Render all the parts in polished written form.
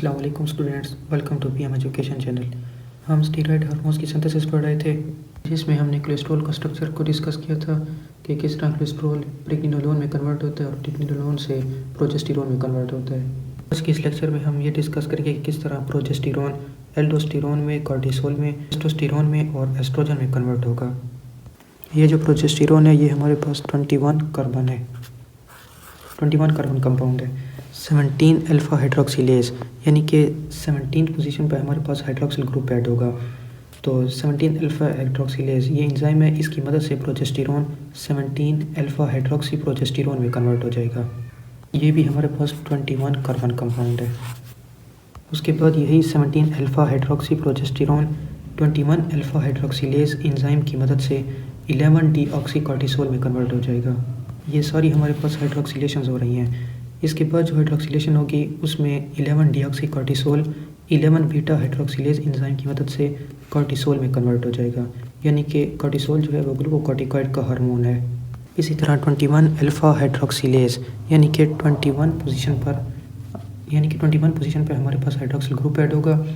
अस्सलाम वालेकुम students, welcome to PM education channel. हम स्टीरॉयड हार्मोन्स की सिंथेसिस पढ़ रहे थे, जिसमें हमने कोलेस्ट्रॉल का स्ट्रक्चर को डिस्कस किया था कि किस तरह कोलेस्ट्रॉल प्रेग्निनोलोन में कन्वर्ट होता है और प्रेग्निनोलोन से प्रोजेस्टेरोन में कन्वर्ट होता है। आज के इस लेक्चर में हम ये डिस्कस करेंगे कि किस तरह प्रोजेस्टेरोन एल्डोस्टेरोन में, कॉर्टिसोल में, टेस्टोस्टेरोन में और एस्ट्रोजन में कन्वर्ट होगा। ये जो प्रोजेस्टेरोन है ये हमारे पास 21 कार्बन है, 21 कार्बन कंपाउंड है। 17 अल्फा हाइड्रोक्सिलेज यानी कि 17 पोजीशन पर हमारे पास हाइड्रोक्सिल ग्रुप ऐड होगा। तो 17 अल्फा हाइड्रोक्सिलेज ये एंजाइम है, इसकी मदद से प्रोजेस्टेरोन 17 अल्फा हाइड्रोक्सी प्रोजेस्टेरोन में कन्वर्ट हो जाएगा। ये भी हमारे पास 21 कार्बन कंपाउंड है। उसके बाद यही 17 alpha hydroxy progesterone 21 alpha hydroxylase enzyme की मदद से 11 डीऑक्सी कॉर्टिसोल में कन्वर्ट हो जाएगा। ये सारी हमारे पास हाइड्रोक्सिलेशन हो रही हैं। इसके बाद जो हाइड्रोक्सिलेशन होगी उसमें 11 deoxy cortisol 11 beta hydroxylase enzyme की मदद से कॉर्टिसोल में कन्वर्ट हो जाएगा। यानी कि कॉर्टिसोल जो है वो ग्लूकोकॉर्टिकॉइड का हार्मोन है। इसी तरह 21 अल्फा हाइड्रोक्सिलेज यानी कि 21 पोजीशन पर हमारे पास हाइड्रोक्सिल ग्रुप ऐड होगा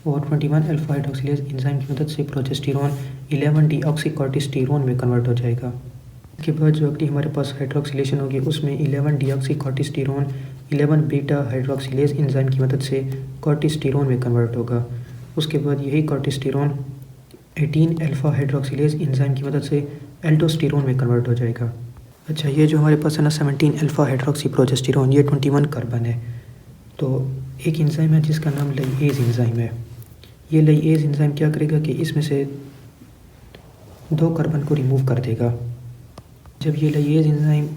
और 21 अल्फा हाइड्रोक्सिलेज एंजाइम की मदद से प्रोजेस्टेरोन 11 डीऑक्सी कॉर्टिस्टेरोन में कन्वर्ट हो जाएगा। इसके बाद जो अगली हमारे पास हाइड्रोक्सिलेशन होगी उसमें 11 डीऑक्सी कॉर्टिस्टेरोन 11 बीटा हाइड्रोक्सिलेज एंजाइम की मदद से कॉर्टिस्टेरोन में कन्वर्ट होगा। उसके बाद यही कॉर्टिस्टेरोन 18 अल्फा हाइड्रोक्सिलेज एंजाइम की मदद से एल्डोस्टेरोन में कन्वर्ट हो जाएगा। अच्छा, ये जो हमारे पास है ना 17 अल्फा हाइड्रोक्सी प्रोजेस्टेरोन ये 21 कार्बन है। तो एक एंजाइम है जिसका नाम लाइएज एंजाइम है। ये लाइएज एंजाइम क्या करेगा कि इसमें से 2 कार्बन को रिमूव कर देगा। जब ये लाइएज एंजाइम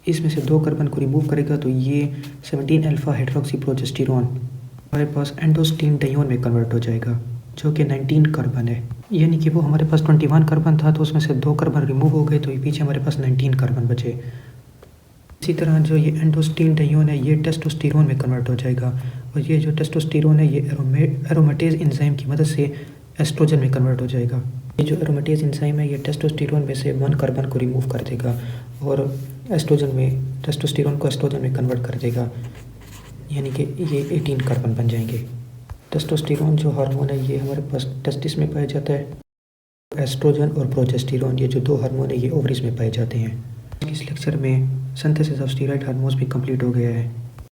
इसमें से 2 कार्बन को रिमूव करेगा तो ये 17 अल्फा हाइड्रोक्सी प्रोजेस्टेरोन हमारे पास एंडोस्टीन डायोन में कन्वर्ट हो जाएगा, जो कि 19 कार्बन है। यानी कि वो हमारे पास 21 कार्बन था तो उसमें से 2 कार्बन रिमूव हो गए तो ये पीछे हमारे पास 19 कार्बन बचे। इसी तरह जो ये एंडोस्टीन डायोन है ये टेस्टोस्टेरोन में कन्वर्ट हो जाएगा और ये जो टेस्टोस्टेरोन है ये एरोमेटेज एंजाइम की मदद से एस्ट्रोजन में कन्वर्ट हो जाएगा। ये जो एरोमेटेज एंजाइम है ये टेस्टोस्टेरोन में से 1 कार्बन को रिमूव कर देगा और एस्ट्रोजन में टेस्टोस्टेरोन को एस्ट्रोजन में कन्वर्ट कर देगा। यानी कि ये 18 कार्बन बन जाएंगे। टेस्टोस्टेरोन जो हार्मोन है ये हमारे पास टेस्टिस में पाया जाता है। एस्ट्रोजन और प्रोजेस्टेरोन ये जो 2 हार्मोन है ये ओवरीज में पाए जाते हैं। इस लेक्चर में सिंथेसिस ऑफ स्टीरॉयड हार्मोन्स भी कंप्लीट हो गया है।